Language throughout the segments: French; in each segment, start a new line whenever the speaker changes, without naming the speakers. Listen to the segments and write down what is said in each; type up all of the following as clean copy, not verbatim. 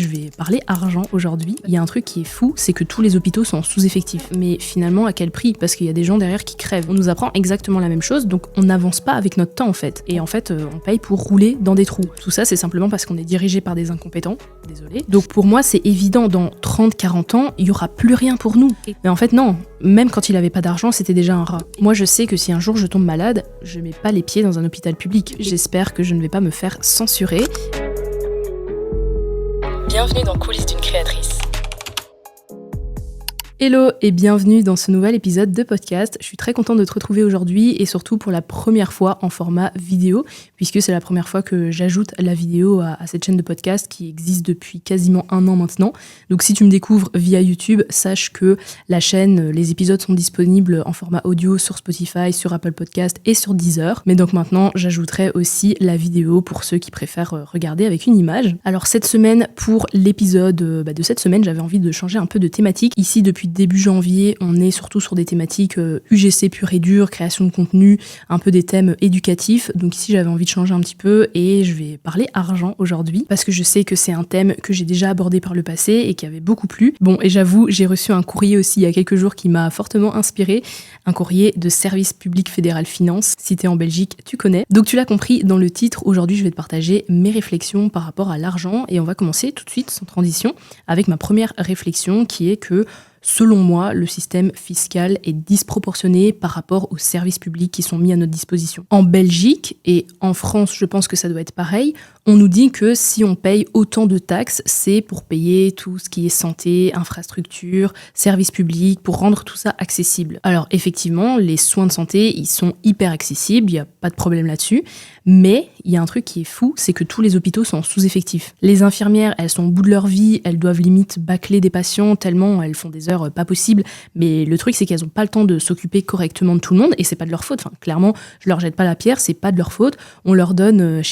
Je vais parler argent aujourd'hui. Il y a un truc qui est fou, c'est que tous les hôpitaux sont en sous-effectif. Mais finalement, à quel prix? Parce qu'il y a des gens derrière qui crèvent. On nous apprend exactement la même chose, donc on n'avance pas avec notre temps en fait. Et en fait, on paye pour rouler dans des trous. Tout ça, c'est simplement parce qu'on est dirigé par des incompétents. Désolé. Donc pour moi, c'est évident, dans 30-40 ans, il y aura plus rien pour nous. Mais en fait, non. Même quand il avait pas d'argent, c'était déjà un rat. Moi, je sais que si un jour je tombe malade, je mets pas les pieds dans un hôpital public. J'espère que je ne vais pas me faire censurer.
Bienvenue dans Coulisses d'une créatrice.
Hello et bienvenue dans ce nouvel épisode de podcast. Je suis très contente de te retrouver aujourd'hui et surtout pour la première fois en format vidéo, puisque c'est la première fois que j'ajoute la vidéo à cette chaîne de podcast qui existe depuis quasiment 1 an maintenant. Donc si tu me découvres via YouTube, sache que la chaîne, les épisodes sont disponibles en format audio sur Spotify, sur Apple Podcast et sur Deezer. Mais donc maintenant, j'ajouterai aussi la vidéo pour ceux qui préfèrent regarder avec une image. Alors cette semaine, pour l'épisode de cette semaine, j'avais envie de changer un peu de thématique. Ici, depuis début janvier, on est surtout sur des thématiques UGC pur et dur, création de contenu, un peu des thèmes éducatifs. Donc ici, j'avais envie de changer un petit peu et je vais parler argent aujourd'hui parce que je sais que c'est un thème que j'ai déjà abordé par le passé et qui avait beaucoup plu. Bon, et j'avoue, j'ai reçu un courrier aussi il y a quelques jours qui m'a fortement inspiré, un courrier de Service Public Fédéral Finance. Si t'es en Belgique, tu connais. Donc tu l'as compris dans le titre, aujourd'hui je vais te partager mes réflexions par rapport à l'argent et on va commencer tout de suite sans transition avec ma première réflexion qui est que selon moi, le système fiscal est disproportionné par rapport aux services publics qui sont mis à notre disposition. En Belgique et en France, je pense que ça doit être pareil, on nous dit que si on paye autant de taxes, c'est pour payer tout ce qui est santé, infrastructure, services publics, pour rendre tout ça accessible. Alors effectivement, les soins de santé, ils sont hyper accessibles, il n'y a pas de problème là-dessus, mais il y a un truc qui est fou, c'est que tous les hôpitaux sont en sous-effectif. Les infirmières, elles sont au bout de leur vie, elles doivent limite bâcler des patients tellement elles font des heures pas possibles, mais le truc c'est qu'elles n'ont pas le temps de s'occuper correctement de tout le monde et c'est pas de leur faute. Enfin, clairement, je leur jette pas la pierre, c'est pas de leur faute. On leur donne,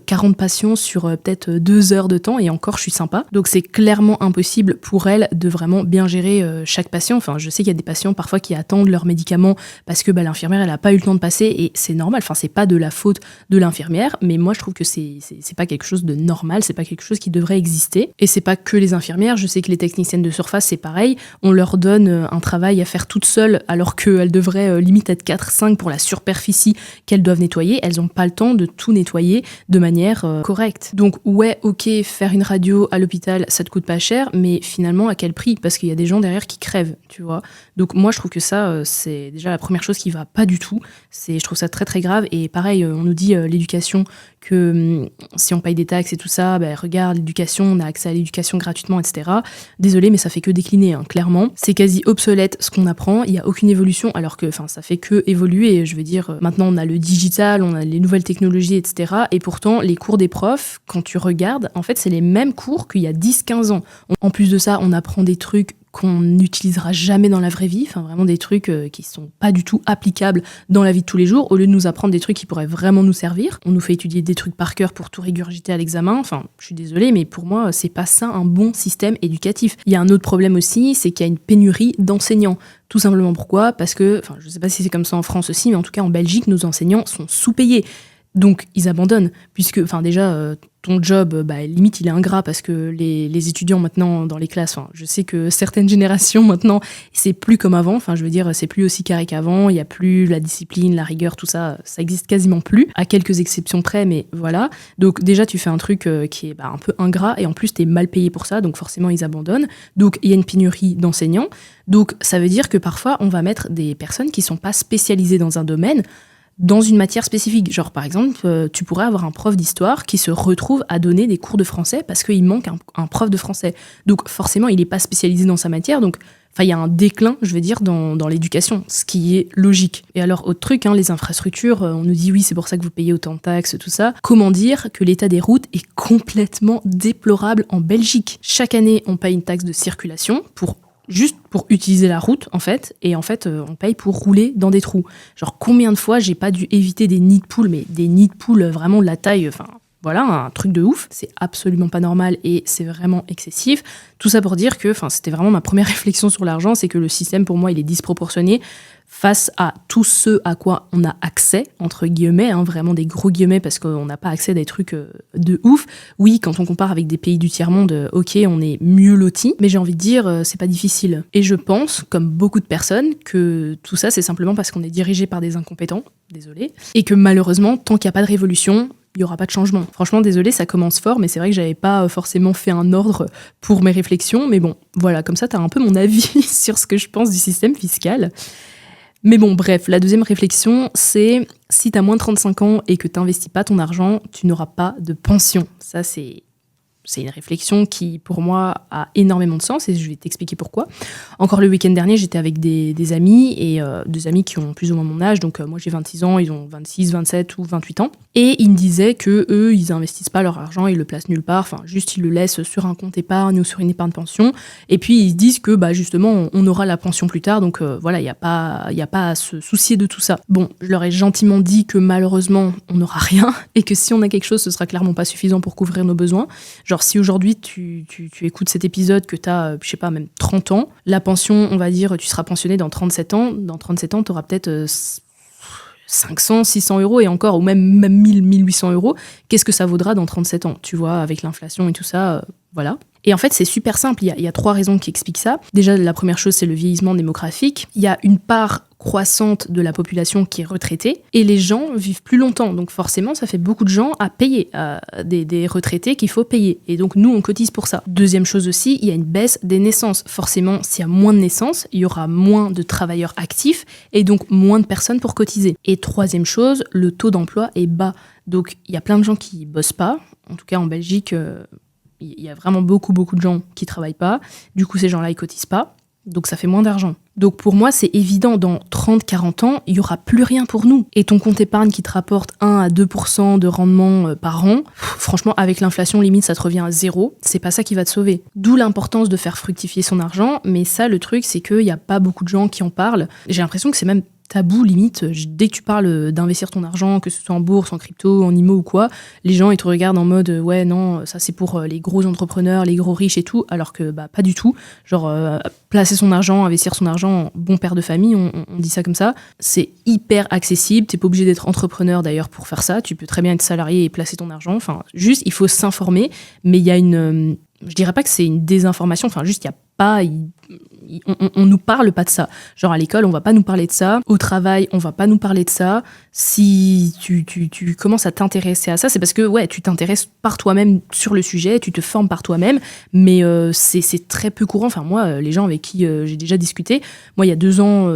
40 patients sur peut-être 2 heures de temps et encore je suis sympa. Donc c'est clairement impossible pour elles de vraiment bien gérer chaque patient. Enfin, je sais qu'il y a des patients parfois qui attendent leurs médicaments parce que l'infirmière elle a pas eu le temps de passer et c'est normal. Enfin, c'est pas de la faute de l'infirmière, mais moi je trouve que c'est pas quelque chose de normal, c'est pas quelque chose qui devrait exister. Et c'est pas que les infirmières, je sais que les techniciennes de surface c'est pareil, on leur donne un travail à faire toutes seules alors qu'elles devraient limite être 4-5 pour la superficie qu'elles doivent nettoyer, elles ont pas le temps de tout nettoyer de manière correcte. Donc ouais, ok, faire une radio à l'hôpital ça te coûte pas cher, mais finalement à quel prix? Parce qu'il y a des gens derrière qui crèvent, tu vois. Donc moi je trouve que ça c'est déjà la première chose qui va pas du tout, je trouve ça très très grave. Et pareil, on nous dit l'éducation, que si on paye des taxes et tout ça, regarde l'éducation, on a accès à l'éducation gratuitement, etc. Désolé, mais ça fait que décliner, clairement. C'est quasi obsolète ce qu'on apprend, il n'y a aucune évolution, alors que ça fait que évoluer. Je veux dire, maintenant on a le digital, on a les nouvelles technologies, etc. Et pourtant, les cours des profs, quand tu regardes, en fait, c'est les mêmes cours qu'il y a 10-15 ans. En plus de ça, on apprend des trucs qu'on n'utilisera jamais dans la vraie vie, enfin vraiment des trucs qui sont pas du tout applicables dans la vie de tous les jours, au lieu de nous apprendre des trucs qui pourraient vraiment nous servir. On nous fait étudier des trucs par cœur pour tout régurgiter à l'examen, enfin je suis désolée, mais pour moi c'est pas ça un bon système éducatif. Il y a un autre problème aussi, c'est qu'il y a une pénurie d'enseignants. Tout simplement pourquoi? Parce que, je sais pas si c'est comme ça en France aussi, mais en tout cas en Belgique, nos enseignants sont sous-payés. Donc ils abandonnent, puisque déjà ton job, limite il est ingrat parce que les étudiants maintenant dans les classes, je sais que certaines générations maintenant c'est plus comme avant, je veux dire c'est plus aussi carré qu'avant, il y a plus la discipline, la rigueur, tout ça, ça existe quasiment plus, à quelques exceptions près, mais voilà. Donc déjà tu fais un truc qui est un peu ingrat et en plus t'es mal payé pour ça, donc forcément ils abandonnent. Donc il y a une pénurie d'enseignants, donc ça veut dire que parfois on va mettre des personnes qui sont pas spécialisées dans un domaine dans une matière spécifique. Genre, par exemple, tu pourrais avoir un prof d'histoire qui se retrouve à donner des cours de français parce qu'il manque un prof de français. Donc, forcément, il n'est pas spécialisé dans sa matière. Donc, il y a un déclin, je veux dire, dans l'éducation, ce qui est logique. Et alors, autre truc, les infrastructures, on nous dit oui, c'est pour ça que vous payez autant de taxes, tout ça. Comment dire que l'état des routes est complètement déplorable en Belgique? Chaque année, on paye une taxe de circulation juste pour utiliser la route, en fait, et en fait, on paye pour rouler dans des trous. Genre, combien de fois j'ai pas dû éviter des nids de poules, mais des nids de poules vraiment de la taille, voilà, un truc de ouf. C'est absolument pas normal et c'est vraiment excessif. Tout ça pour dire que c'était vraiment ma première réflexion sur l'argent, c'est que le système, pour moi, il est disproportionné face à tout ce à quoi on a accès, entre guillemets, vraiment des gros guillemets, parce qu'on n'a pas accès à des trucs de ouf. Oui, quand on compare avec des pays du tiers-monde, ok, on est mieux lotis, mais j'ai envie de dire, c'est pas difficile. Et je pense, comme beaucoup de personnes, que tout ça, c'est simplement parce qu'on est dirigé par des incompétents, désolé, et que malheureusement, tant qu'il n'y a pas de révolution, il n'y aura pas de changement. Franchement, désolé, ça commence fort, mais c'est vrai que j'avais pas forcément fait un ordre pour mes réflexions, mais bon, voilà, comme ça, t'as un peu mon avis sur ce que je pense du système fiscal. Mais bon, bref, la deuxième réflexion, c'est si t'as moins de 35 ans et que t'investis pas ton argent, tu n'auras pas de pension. Ça, c'est une réflexion qui, pour moi, a énormément de sens et je vais t'expliquer pourquoi. Encore le week-end dernier, j'étais avec des amis et des amis qui ont plus ou moins mon âge. Donc, moi, j'ai 26 ans, ils ont 26, 27 ou 28 ans. Et ils me disaient que eux, ils investissent pas leur argent, ils le placent nulle part. Enfin, juste, ils le laissent sur un compte épargne ou sur une épargne pension. Et puis, ils se disent que, justement, on aura la pension plus tard. Donc, voilà, il n'y a pas à se soucier de tout ça. Bon, je leur ai gentiment dit que malheureusement, on n'aura rien et que si on a quelque chose, ce sera clairement pas suffisant pour couvrir nos besoins. Genre, si aujourd'hui tu écoutes cet épisode, que tu as, je sais pas, même 30 ans, la pension, on va dire, tu seras pensionné dans 37 ans. Dans 37 ans, tu auras peut-être 500, 600 euros et encore, ou même 1000, 1800 euros. Qu'est-ce que ça vaudra dans 37 ans? Tu vois, avec l'inflation et tout ça, voilà. Et en fait, c'est super simple. Il y a 3 raisons qui expliquent ça. Déjà, la première chose, c'est le vieillissement démographique. Il y a une part croissante de la population qui est retraitée et les gens vivent plus longtemps. Donc forcément, ça fait beaucoup de gens à payer, des retraités qu'il faut payer. Et donc nous, on cotise pour ça. Deuxième chose aussi, il y a une baisse des naissances. Forcément, s'il y a moins de naissances, il y aura moins de travailleurs actifs et donc moins de personnes pour cotiser. Et troisième chose, le taux d'emploi est bas. Donc il y a plein de gens qui bossent pas. En tout cas, en Belgique, il y a vraiment beaucoup de gens qui travaillent pas. Du coup, ces gens-là, ils cotisent pas. Donc ça fait moins d'argent. Donc pour moi, c'est évident, dans 30-40 ans, il n'y aura plus rien pour nous. Et ton compte épargne qui te rapporte 1 à 2% de rendement par an, franchement, avec l'inflation, limite, ça te revient à 0. C'est pas ça qui va te sauver. D'où l'importance de faire fructifier son argent. Mais ça, le truc, c'est qu'il n'y a pas beaucoup de gens qui en parlent. J'ai l'impression que c'est même tabou, limite. Dès que tu parles d'investir ton argent, que ce soit en bourse, en crypto, en IMO ou quoi, les gens, ils te regardent en mode ouais, non, ça c'est pour les gros entrepreneurs, les gros riches et tout, alors que pas du tout. Genre, placer son argent, investir son argent, bon père de famille, on dit ça comme ça. C'est hyper accessible. T'es pas obligé d'être entrepreneur d'ailleurs pour faire ça. Tu peux très bien être salarié et placer ton argent. Enfin, juste, il faut s'informer. Mais il y a une... je dirais pas que c'est une désinformation. Enfin, juste, il y a pas... On nous parle pas de ça. Genre à l'école, on va pas nous parler de ça. Au travail, on va pas nous parler de ça. Si tu commences à t'intéresser à ça, c'est parce que ouais, tu t'intéresses par toi-même sur le sujet, tu te formes par toi-même, mais c'est très peu courant. Enfin moi, les gens avec qui j'ai déjà discuté, moi il y a 2 ans,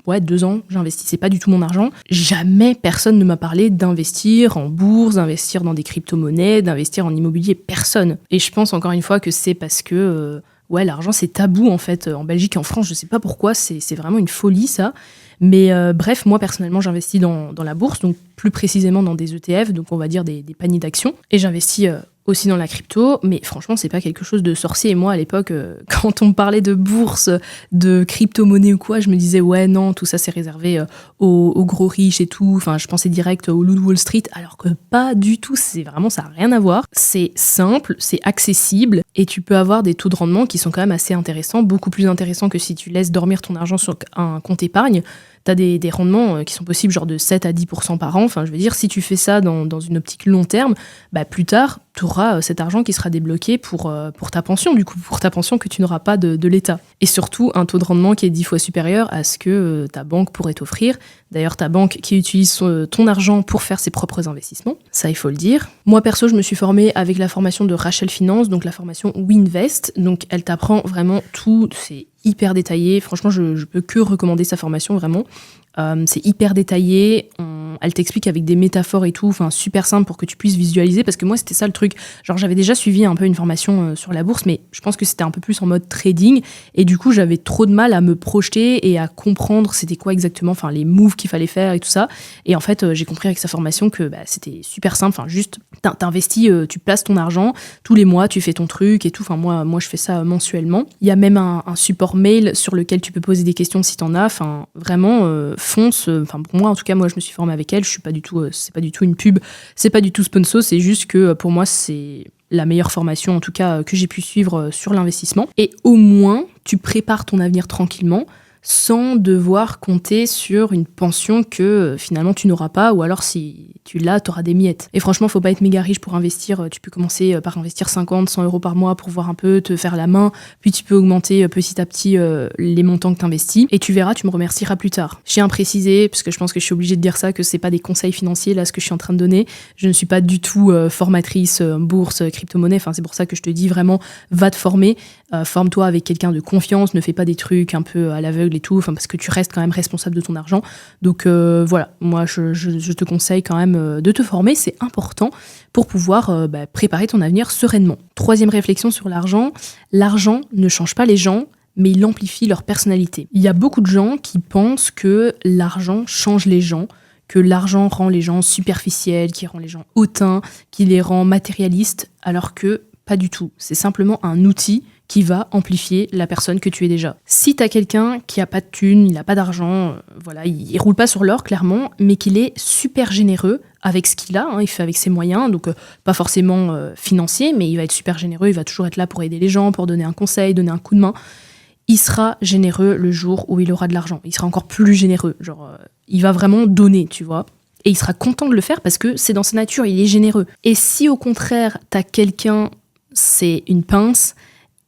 2 ans, j'investissais pas du tout mon argent. Jamais personne ne m'a parlé d'investir en bourse, d'investir dans des crypto-monnaies, d'investir en immobilier. Personne. Et je pense encore une fois que c'est parce que l'argent, c'est tabou, en fait. En Belgique et en France, je sais pas pourquoi, c'est vraiment une folie, ça. Mais bref, moi, personnellement, j'investis dans la bourse, donc plus précisément dans des ETF, donc on va dire des paniers d'actions. Et j'investis aussi dans la crypto, mais franchement, c'est pas quelque chose de sorcier. Et moi, à l'époque, quand on me parlait de bourse, de crypto-monnaie ou quoi, je me disais, ouais, non, tout ça, c'est réservé aux gros riches et tout. Enfin, je pensais direct au loup de Wall Street, alors que pas du tout. C'est vraiment, ça n'a rien à voir. C'est simple, c'est accessible, et tu peux avoir des taux de rendement qui sont quand même assez intéressants, beaucoup plus intéressants que si tu laisses dormir ton argent sur un compte épargne. T'as des rendements qui sont possibles genre de 7 à 10% par an. Enfin, je veux dire, si tu fais ça dans une optique long terme, plus tard, tu auras cet argent qui sera débloqué pour ta pension, du coup, pour ta pension que tu n'auras pas de l'État. Et surtout, un taux de rendement qui est 10 fois supérieur à ce que ta banque pourrait t'offrir. D'ailleurs, ta banque qui utilise ton argent pour faire ses propres investissements, ça, il faut le dire. Moi, perso, je me suis formée avec la formation de Rachel Finance, donc la formation Winvest. Donc, elle t'apprend vraiment tout, c'est hyper détaillé. Franchement, je peux que recommander sa formation, vraiment. C'est hyper détaillé, elle t'explique avec des métaphores et tout, enfin super simple pour que tu puisses visualiser, parce que moi c'était ça le truc, genre j'avais déjà suivi un peu une formation sur la bourse, mais je pense que c'était un peu plus en mode trading, et du coup j'avais trop de mal à me projeter et à comprendre c'était quoi exactement, enfin les moves qu'il fallait faire et tout ça, et en fait j'ai compris avec sa formation que c'était super simple, enfin juste t'investis, tu places ton argent, tous les mois tu fais ton truc et tout, enfin moi je fais ça mensuellement, il y a même un support mail sur lequel tu peux poser des questions si t'en as, enfin vraiment fonce, enfin pour moi en tout cas, moi je me suis formée avec avec elle. Je suis pas du tout, c'est pas du tout une pub, c'est pas du tout sponsor, c'est juste que pour moi, c'est la meilleure formation, en tout cas, que j'ai pu suivre sur l'investissement. Et au moins, tu prépares ton avenir tranquillement, sans devoir compter sur une pension que finalement tu n'auras pas, ou alors si tu l'as, tu auras des miettes. Et franchement, faut pas être méga riche pour investir. Tu peux commencer par investir 50, 100 euros par mois pour voir un peu, te faire la main, puis tu peux augmenter petit à petit les montants que tu investis, et tu verras, tu me remercieras plus tard. Je tiens à préciser, parce que je pense que je suis obligée de dire ça, que c'est pas des conseils financiers, là, ce que je suis en train de donner. Je ne suis pas du tout formatrice bourse, crypto-monnaie, enfin c'est pour ça que je te dis vraiment, va te former, forme-toi avec quelqu'un de confiance, ne fais pas des trucs un peu à l'aveugle et tout, parce que tu restes quand même responsable de ton argent. Donc voilà, moi je te conseille quand même de te former, c'est important pour pouvoir préparer ton avenir sereinement. Troisième réflexion sur l'argent, l'argent ne change pas les gens, mais il amplifie leur personnalité. Il y a beaucoup de gens qui pensent que l'argent change les gens, que l'argent rend les gens superficiels, qui rend les gens hautains, qui les rend matérialistes, alors que pas du tout. C'est simplement un outil qui va amplifier la personne que tu es déjà. Si t'as quelqu'un qui a pas de thunes, il a pas d'argent, voilà, il roule pas sur l'or clairement, mais qu'il est super généreux avec ce qu'il a, il fait avec ses moyens, donc pas forcément financier, mais il va être super généreux, il va toujours être là pour aider les gens, pour donner un conseil, donner un coup de main. Il sera généreux le jour où il aura de l'argent. Il sera encore plus généreux, il va vraiment donner, tu vois. Et il sera content de le faire parce que c'est dans sa nature, il est généreux. Et si au contraire, t'as quelqu'un, c'est une pince,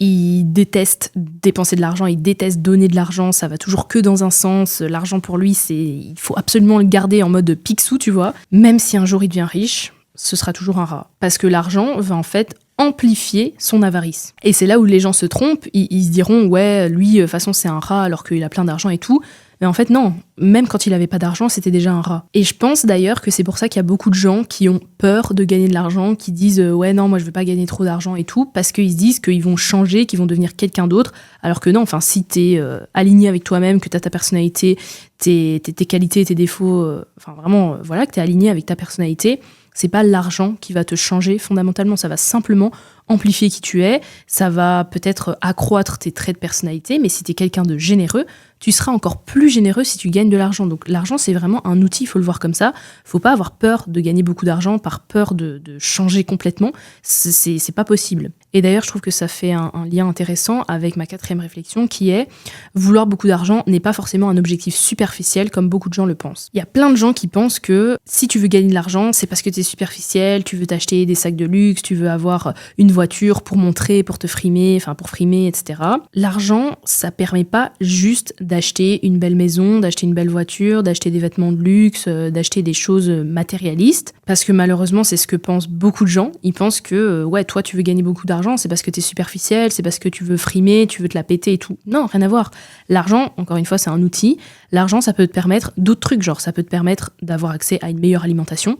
il déteste dépenser de l'argent, il déteste donner de l'argent, ça va toujours que dans un sens. L'argent pour lui, il faut absolument le garder en mode picsou, tu vois. Même si un jour il devient riche, ce sera toujours un rat. Parce que l'argent va en fait amplifier son avarice. Et c'est là où les gens se trompent, ils se diront « ouais, lui, de toute façon, c'est un rat alors qu'il a plein d'argent et tout ». Mais en fait, non. Même quand il avait pas d'argent, c'était déjà un rat. Et je pense d'ailleurs que c'est pour ça qu'il y a beaucoup de gens qui ont peur de gagner de l'argent, qui disent ouais, non, moi je veux pas gagner trop d'argent et tout, parce qu'ils se disent qu'ils vont changer, qu'ils vont devenir quelqu'un d'autre. Alors que non, si t'es aligné avec toi-même, que t'as ta personnalité, tes qualités, tes défauts, vraiment, voilà, que t'es aligné avec ta personnalité, c'est pas l'argent qui va te changer fondamentalement, ça va simplement amplifier qui tu es, ça va peut-être accroître tes traits de personnalité, mais si t'es quelqu'un de généreux, tu seras encore plus généreux si tu gagnes de l'argent. Donc l'argent, c'est vraiment un outil, il faut le voir comme ça. Faut pas avoir peur de gagner beaucoup d'argent par peur de changer complètement. C'est pas possible. Et d'ailleurs, je trouve que ça fait un lien intéressant avec ma quatrième réflexion qui est vouloir beaucoup d'argent n'est pas forcément un objectif superficiel comme beaucoup de gens le pensent. Il y a plein de gens qui pensent que si tu veux gagner de l'argent, c'est parce que tu es superficiel, tu veux t'acheter des sacs de luxe, tu veux avoir une voiture pour montrer, pour te frimer, pour frimer, etc. L'argent, ça permet pas juste d'acheter une belle maison, d'acheter une belle voiture, d'acheter des vêtements de luxe, d'acheter des choses matérialistes. Parce que malheureusement, c'est ce que pensent beaucoup de gens. Ils pensent que, ouais, toi, tu veux gagner beaucoup d'argent, c'est parce que t'es superficiel, c'est parce que tu veux frimer, tu veux te la péter et tout. Non, rien à voir. L'argent, encore une fois, c'est un outil. L'argent, ça peut te permettre d'autres trucs, ça peut te permettre d'avoir accès à une meilleure alimentation,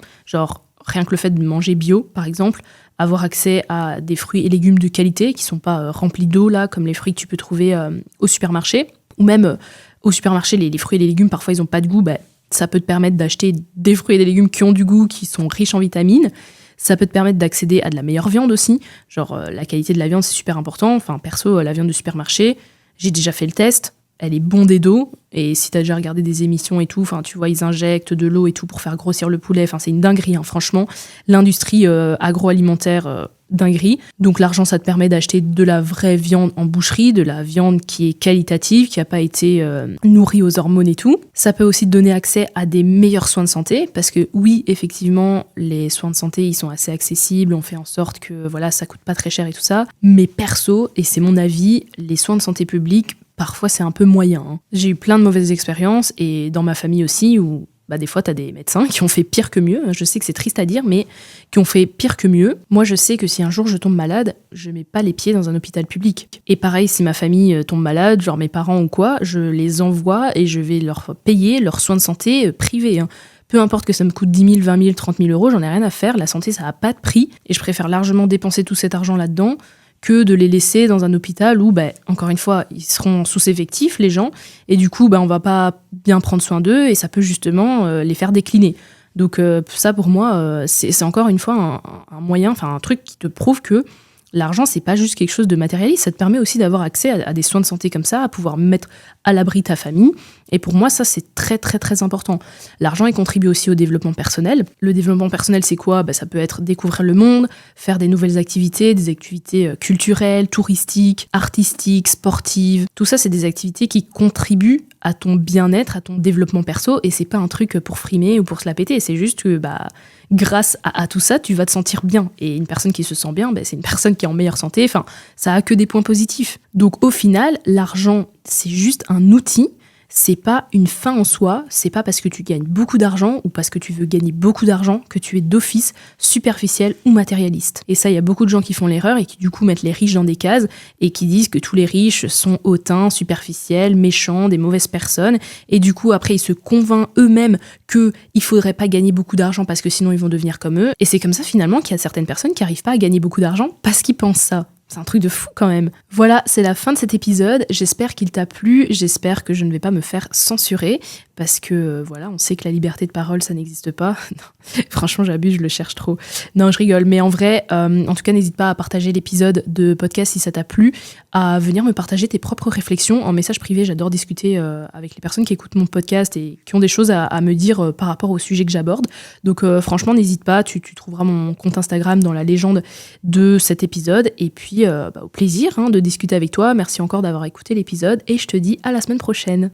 rien que le fait de manger bio, par exemple, avoir accès à des fruits et légumes de qualité qui sont pas remplis d'eau, là, comme les fruits que tu peux trouver au supermarché. Ou même au supermarché, les fruits et les légumes, parfois, ils ont pas de goût. Ça peut te permettre d'acheter des fruits et des légumes qui ont du goût, qui sont riches en vitamines. Ça peut te permettre d'accéder à de la meilleure viande aussi. La qualité de la viande, c'est super important. Perso, la viande de supermarché, j'ai déjà fait le test. Elle est bondée d'eau, et si t'as déjà regardé des émissions et tout, tu vois, ils injectent de l'eau et tout pour faire grossir le poulet, c'est une dinguerie, franchement. L'industrie agroalimentaire, dinguerie. Donc l'argent, ça te permet d'acheter de la vraie viande en boucherie, de la viande qui est qualitative, qui n'a pas été nourrie aux hormones et tout. Ça peut aussi te donner accès à des meilleurs soins de santé, parce que oui, effectivement, les soins de santé, ils sont assez accessibles, on fait en sorte que ça coûte pas très cher et tout ça. Mais perso, et c'est mon avis, les soins de santé publics, parfois, c'est un peu moyen. J'ai eu plein de mauvaises expériences, et dans ma famille aussi, où des fois, t'as des médecins qui ont fait pire que mieux. Je sais que c'est triste à dire, mais qui ont fait pire que mieux. Moi, je sais que si un jour je tombe malade, je mets pas les pieds dans un hôpital public. Et pareil, si ma famille tombe malade, mes parents ou quoi, je les envoie et je vais leur payer leurs soins de santé privés. Peu importe que ça me coûte 10 000, 20 000, 30 000 euros, j'en ai rien à faire. La santé, ça n'a pas de prix. Et je préfère largement dépenser tout cet argent là-dedans que de les laisser dans un hôpital où, encore une fois, ils seront sous-effectifs, les gens, et du coup, on va pas bien prendre soin d'eux, et ça peut justement les faire décliner. Donc ça, pour moi, c'est encore une fois un moyen, un truc qui te prouve que L'argent, c'est pas juste quelque chose de matérialiste, ça te permet aussi d'avoir accès à des soins de santé comme ça, à pouvoir mettre à l'abri ta famille. Et pour moi, ça, c'est très, très, très important. L'argent, il contribue aussi au développement personnel. Le développement personnel, c'est quoi ? Ça peut être découvrir le monde, faire des nouvelles activités, des activités culturelles, touristiques, artistiques, sportives. Tout ça, c'est des activités qui contribuent à ton bien-être, à ton développement perso. Et c'est pas un truc pour frimer ou pour se la péter. C'est juste que grâce à tout ça, tu vas te sentir bien. Et une personne qui se sent bien, c'est une personne qui est en meilleure santé. Enfin, ça a que des points positifs. Donc au final, l'argent, c'est juste un outil. C'est pas une fin en soi, c'est pas parce que tu gagnes beaucoup d'argent ou parce que tu veux gagner beaucoup d'argent que tu es d'office superficiel ou matérialiste. Et ça, il y a beaucoup de gens qui font l'erreur et qui du coup mettent les riches dans des cases et qui disent que tous les riches sont hautains, superficiels, méchants, des mauvaises personnes. Et du coup, après, ils se convainquent eux-mêmes qu'il faudrait pas gagner beaucoup d'argent parce que sinon ils vont devenir comme eux. Et c'est comme ça finalement qu'il y a certaines personnes qui arrivent pas à gagner beaucoup d'argent parce qu'ils pensent ça. C'est un truc de fou quand même. Voilà, c'est la fin de cet épisode. J'espère qu'il t'a plu. J'espère que je ne vais pas me faire censurer. Parce que, voilà, on sait que la liberté de parole, ça n'existe pas. Franchement, j'abuse, je le cherche trop. Non, je rigole. Mais en vrai, en tout cas, n'hésite pas à partager l'épisode de podcast si ça t'a plu, à venir me partager tes propres réflexions en message privé. J'adore discuter avec les personnes qui écoutent mon podcast et qui ont des choses à me dire par rapport au sujet que j'aborde. Donc, franchement, n'hésite pas. Tu trouveras mon compte Instagram dans la légende de cet épisode. Et puis, au plaisir de discuter avec toi. Merci encore d'avoir écouté l'épisode et je te dis à la semaine prochaine.